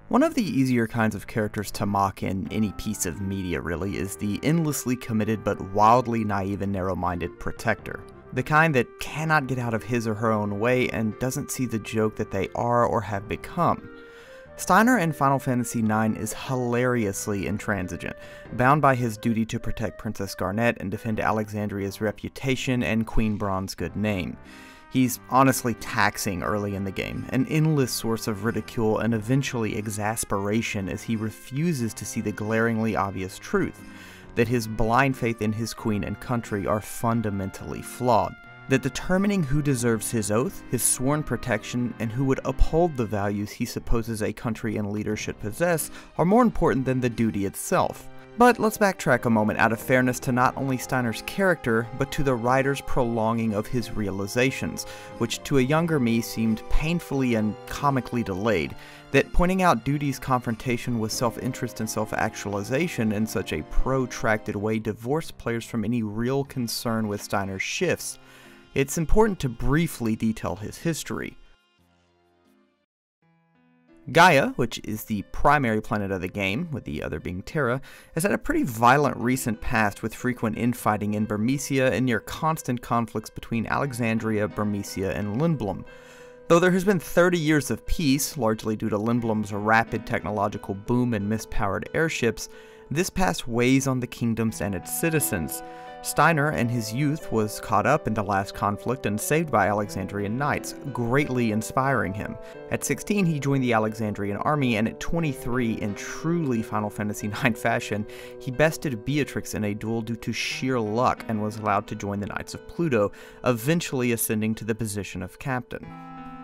One of the easier kinds of characters to mock in any piece of media, really, is the endlessly committed but wildly naive and narrow-minded protector. The kind that cannot get out of his or her own way and doesn't see the joke that they are or have become. Steiner in Final Fantasy IX is hilariously intransigent, bound by his duty to protect Princess Garnet and defend Alexandria's reputation and Queen Brahne's good name. He's honestly taxing early in the game, an endless source of ridicule and eventually exasperation as he refuses to see the glaringly obvious truth, that his blind faith in his queen and country are fundamentally flawed. That determining who deserves his oath, his sworn protection, and who would uphold the values he supposes a country and leader should possess are more important than the duty itself. But let's backtrack a moment out of fairness to not only Steiner's character, but to the writer's prolonging of his realizations, which to a younger me seemed painfully and comically delayed, that pointing out duty's confrontation with self-interest and self-actualization in such a protracted way divorced players from any real concern with Steiner's shifts. It's important to briefly detail his history. Gaia, which is the primary planet of the game, with the other being Terra, has had a pretty violent recent past with frequent infighting in Burmecia and near constant conflicts between Alexandria, Burmecia, and Lindblum. Though there has been 30 years of peace, largely due to Lindblum's rapid technological boom and mispowered airships, this past weighs on the kingdoms and its citizens. Steiner, in his youth, was caught up in the last conflict and saved by Alexandrian knights, greatly inspiring him. At 16, he joined the Alexandrian army, and at 23, in truly Final Fantasy IX fashion, he bested Beatrix in a duel due to sheer luck and was allowed to join the Knights of Pluto, eventually ascending to the position of captain.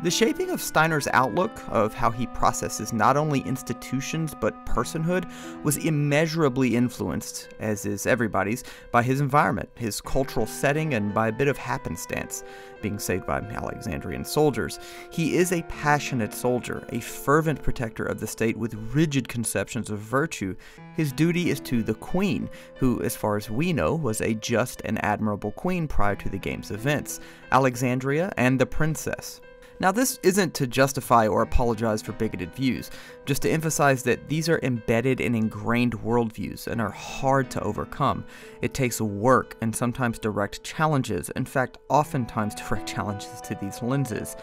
The shaping of Steiner's outlook, of how he processes not only institutions but personhood, was immeasurably influenced, as is everybody's, by his environment, his cultural setting, and by a bit of happenstance, being saved by Alexandrian soldiers. He is a passionate soldier, a fervent protector of the state with rigid conceptions of virtue. His duty is to the Queen, who, as far as we know, was a just and admirable queen prior to the game's events, Alexandria, and the Princess. Now, this isn't to justify or apologize for bigoted views, just to emphasize that these are embedded and ingrained worldviews and are hard to overcome. It takes work and sometimes direct challenges, in fact, oftentimes direct challenges to these lenses.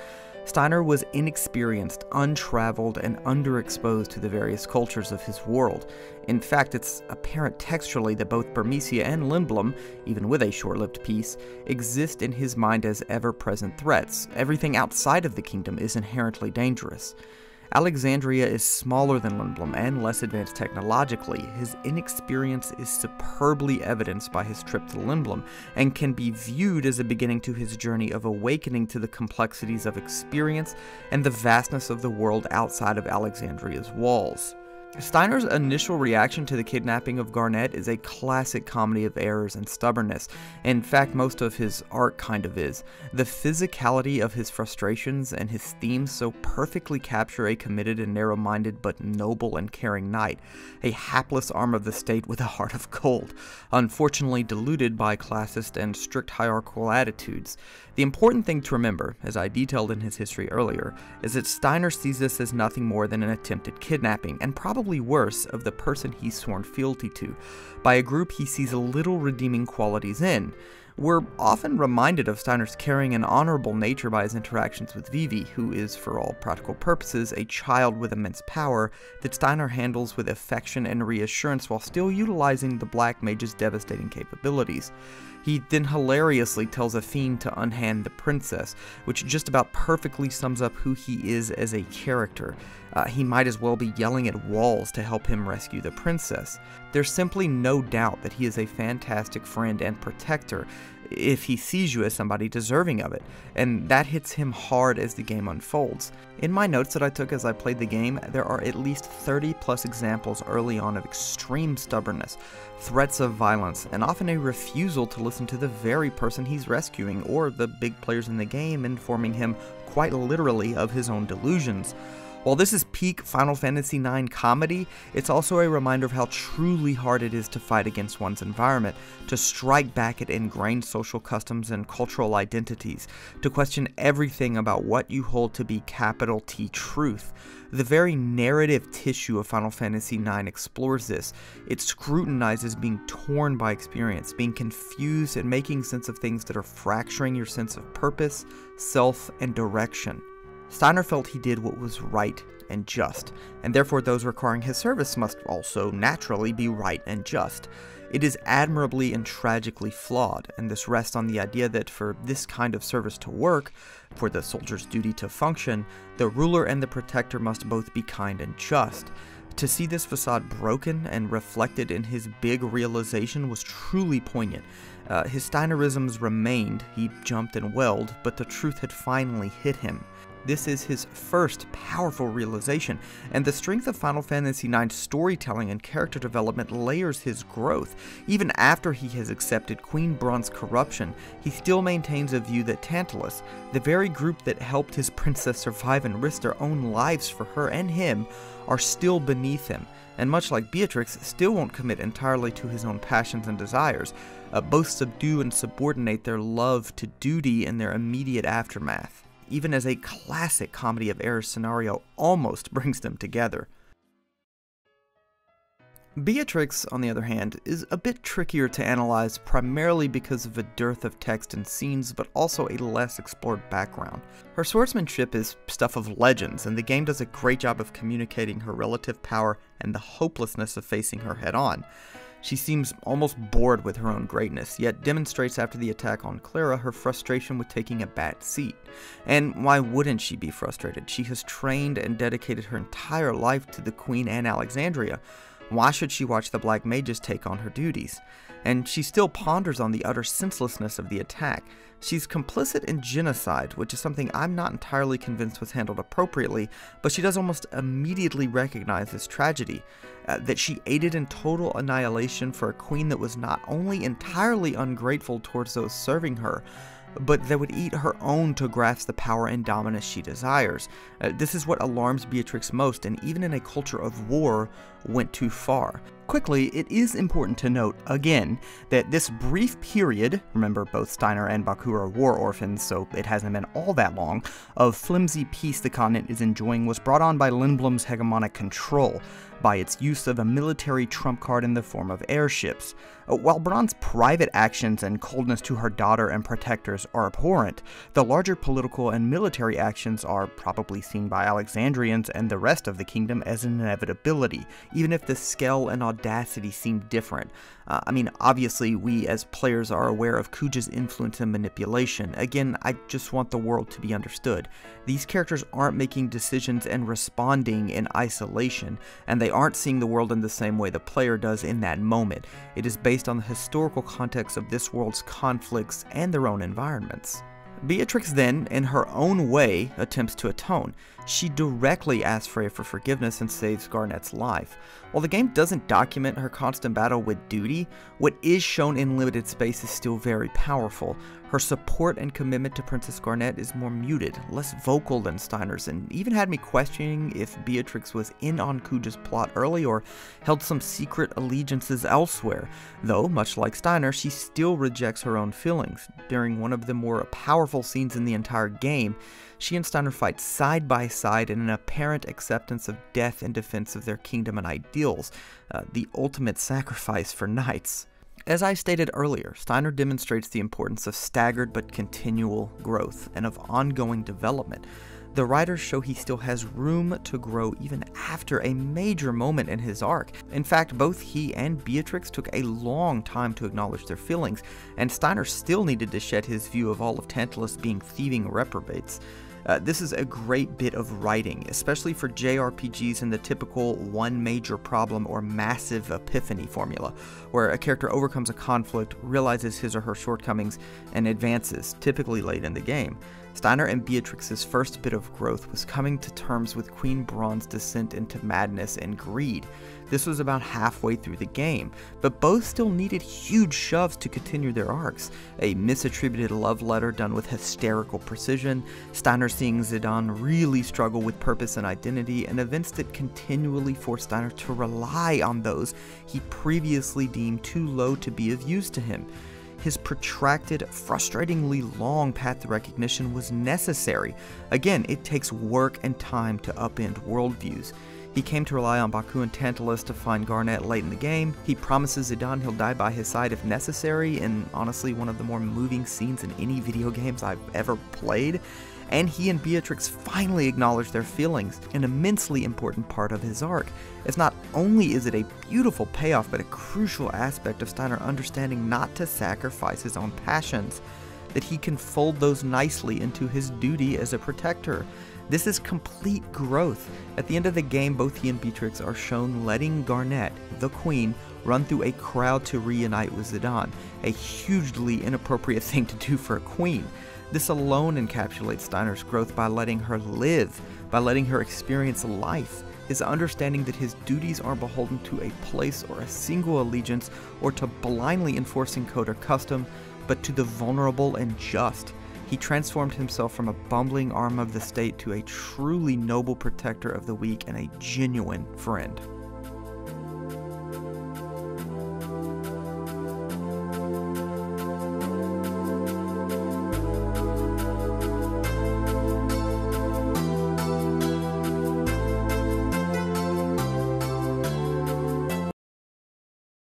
Steiner was inexperienced, untraveled, and underexposed to the various cultures of his world. In fact, it's apparent textually that both Burmecia and Lindblum, even with a short-lived peace, exist in his mind as ever-present threats. Everything outside of the kingdom is inherently dangerous. Alexandria is smaller than Lindblum and less advanced technologically. His inexperience is superbly evidenced by his trip to Lindblum, and can be viewed as a beginning to his journey of awakening to the complexities of experience and the vastness of the world outside of Alexandria's walls. Steiner's initial reaction to the kidnapping of Garnet is a classic comedy of errors and stubbornness. In fact, most of his art kind of is. The physicality of his frustrations and his themes so perfectly capture a committed and narrow-minded but noble and caring knight, a hapless arm of the state with a heart of gold, unfortunately deluded by classist and strict hierarchical attitudes. The important thing to remember, as I detailed in his history earlier, is that Steiner sees this as nothing more than an attempted kidnapping, and probably worse, of the person he's sworn fealty to, by a group he sees little redeeming qualities in. We're often reminded of Steiner's caring and honorable nature by his interactions with Vivi, who is, for all practical purposes, a child with immense power that Steiner handles with affection and reassurance while still utilizing the Black Mage's devastating capabilities. He then hilariously tells a fiend to unhand the princess, which just about perfectly sums up who he is as a character. He might as well be yelling at walls to help him rescue the princess. There's simply no doubt that he is a fantastic friend and protector, if he sees you as somebody deserving of it, and that hits him hard as the game unfolds. In my notes that I took as I played the game, there are at least 30 plus examples early on of extreme stubbornness, threats of violence, and often a refusal to listen to the very person he's rescuing, or the big players in the game, informing him quite literally of his own delusions. While this is peak Final Fantasy IX comedy, it's also a reminder of how truly hard it is to fight against one's environment, to strike back at ingrained social customs and cultural identities, to question everything about what you hold to be capital T truth. The very narrative tissue of Final Fantasy IX explores this. It scrutinizes being torn by experience, being confused, and making sense of things that are fracturing your sense of purpose, self, and direction. Steiner felt he did what was right and just, and therefore those requiring his service must also naturally be right and just. It is admirably and tragically flawed, and this rests on the idea that for this kind of service to work, for the soldier's duty to function, the ruler and the protector must both be kind and just. To see this facade broken and reflected in his big realization was truly poignant. His Steinerisms remained, he jumped and welled, but the truth had finally hit him. This is his first powerful realization, and the strength of Final Fantasy IX's storytelling and character development layers his growth. Even after he has accepted Queen Brun's corruption, he still maintains a view that Tantalus, the very group that helped his princess survive and risk their own lives for her and him, are still beneath him, and much like Beatrix, still won't commit entirely to his own passions and desires. Both subdue and subordinate their love to duty in their immediate aftermath, even as a classic comedy of errors scenario almost brings them together. Beatrix, on the other hand, is a bit trickier to analyze, primarily because of a dearth of text and scenes, but also a less explored background. Her swordsmanship is stuff of legends, and the game does a great job of communicating her relative power and the hopelessness of facing her head-on. She seems almost bored with her own greatness, yet demonstrates after the attack on Clara her frustration with taking a back seat. And why wouldn't she be frustrated? She has trained and dedicated her entire life to the Queen and Alexandria. Why should she watch the Black Mages take on her duties? And she still ponders on the utter senselessness of the attack. She's complicit in genocide, which is something I'm not entirely convinced was handled appropriately, but she does almost immediately recognize this tragedy, that she aided in total annihilation for a queen that was not only entirely ungrateful towards those serving her, but that would eat her own to grasp the power and dominance she desires. This is what alarms Beatrix most, and even in a culture of war, went too far. Quickly, it is important to note, again, that this brief period, remember both Steiner and Baku are war orphans, so it hasn't been all that long, of flimsy peace the continent is enjoying was brought on by Lindblom's hegemonic control, by its use of a military trump card in the form of airships. While Brun's private actions and coldness to her daughter and protectors are abhorrent, the larger political and military actions are probably seen by Alexandrians and the rest of the kingdom as an inevitability, even if the scale and audacity seem different. Obviously we as players are aware of Kuja's influence and manipulation. Again, I just want the world to be understood. These characters aren't making decisions and responding in isolation, and they aren't seeing the world in the same way the player does in that moment. It is based on the historical context of this world's conflicts and their own environments. Beatrix then, in her own way, attempts to atone. She directly asks Freya for forgiveness and saves Garnet's life. While the game doesn't document her constant battle with duty, what is shown in limited space is still very powerful. Her support and commitment to Princess Garnet is more muted, less vocal than Steiner's, and even had me questioning if Beatrix was in on Kuja's plot early or held some secret allegiances elsewhere. Though, much like Steiner, she still rejects her own feelings. During one of the more powerful scenes in the entire game, she and Steiner fight side by side in an apparent acceptance of death in defense of their kingdom and ideals, the ultimate sacrifice for knights. As I stated earlier, Steiner demonstrates the importance of staggered but continual growth and of ongoing development. The writers show he still has room to grow even after a major moment in his arc. In fact, both he and Beatrix took a long time to acknowledge their feelings, and Steiner still needed to shed his view of all of Tantalus being thieving reprobates. This is a great bit of writing, especially for JRPGs in the typical one major problem or massive epiphany formula, where a character overcomes a conflict, realizes his or her shortcomings, and advances, typically late in the game. Steiner and Beatrix's first bit of growth was coming to terms with Queen Braun's descent into madness and greed. This was about halfway through the game, but both still needed huge shoves to continue their arcs. A misattributed love letter done with hysterical precision, Steiner seeing Zidane really struggle with purpose and identity, and events that continually forced Steiner to rely on those he previously deemed too low to be of use to him. His protracted, frustratingly long path to recognition was necessary. Again, it takes work and time to upend worldviews. He came to rely on Baku and Tantalus to find Garnet late in the game. He promises Zidane he'll die by his side if necessary, in honestly one of the more moving scenes in any video games I've ever played. And he and Beatrix finally acknowledge their feelings, an immensely important part of his arc, as not only is it a beautiful payoff, but a crucial aspect of Steiner understanding not to sacrifice his own passions, that he can fold those nicely into his duty as a protector. This is complete growth. At the end of the game, both he and Beatrix are shown letting Garnet, the queen, run through a crowd to reunite with Zidane, a hugely inappropriate thing to do for a queen. This alone encapsulates Steiner's growth by letting her live, by letting her experience life, his understanding that his duties aren't beholden to a place or a single allegiance or to blindly enforcing code or custom, but to the vulnerable and just. He transformed himself from a bumbling arm of the state to a truly noble protector of the weak and a genuine friend.